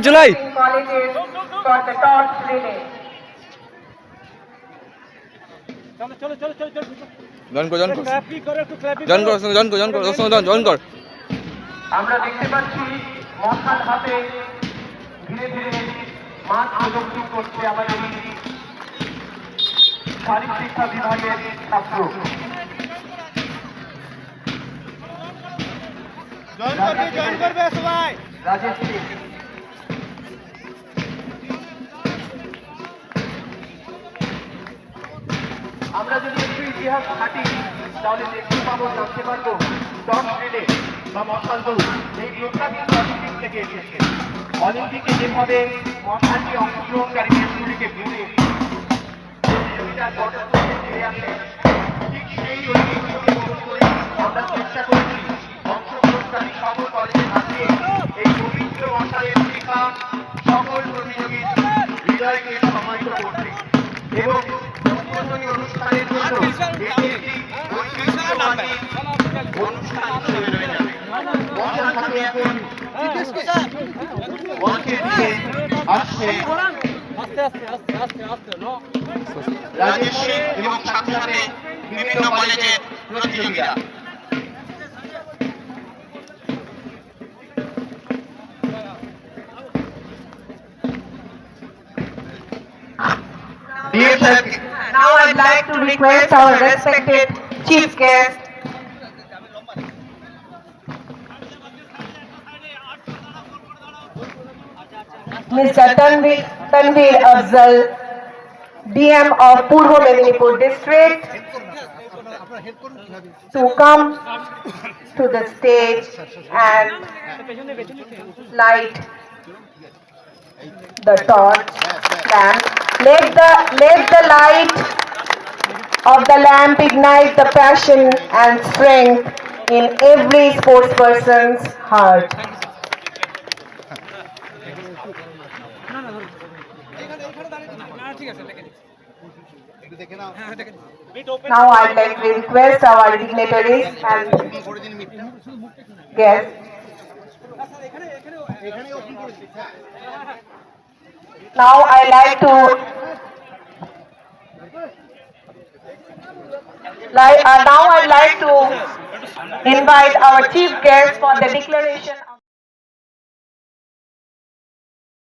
July. Colleges for the torch relay. আমরা দেখতে পাচ্ছি মশাল হাতে ধীরে ধীরে মাঠ প্রদক্ষিণ করছে আমাদের শারীরিক শিক্ষা বিভাগের ছাত্র। রাজেশ সিং আমরা যদি একটু ইতিহাস ঘাঁটি তাহলে দেখতে পাবো, জানতে পারবো টস রিলে বা মশাল দৌড় এই গ্রুপটা কিন্তু অলিম্পিক থেকে এসেছে। অলিম্পিকে যেভাবে মশালটি অংশগ্রহণকারী দেশগুলিকে ঘুরে প্রতিযোগিতার পটভূমিতে ফিরে আসে, ঠিক সেই ঐতিহ্যকে বহন করে আমরা চেষ্টা করেছি অংশগ্রহণকারী সকল কলেজে হাতিয়ে এই পবিত্র মশালের শিক্ষা সকল প্রতিযোগীর হৃদয়কে সমাহিত করতে এবং উদ্বোধনী অনুষ্ঠানের জন্য এটি একটি ঐতিহ্যবাহী অনুষ্ঠান হিসেবে রয়ে যাবে। মশাল হাতে এখন মঞ্চের দিকে আসছে রাজেশ সিং এবং সাথে সাথে বিভিন্ন কলেজের প্রতিযোগীরা। Now I'd like to request our respected chief guest, Mr. Tanveer Afzal, DM of Purba Medinipur district, to come to the stage and light the torch lamp. Let the light of the lamp ignite the passion and strength in every sportsperson's heart. Now I'd like to request our dignitaries and guests. Now I'd like to invite our chief guest for the declaration.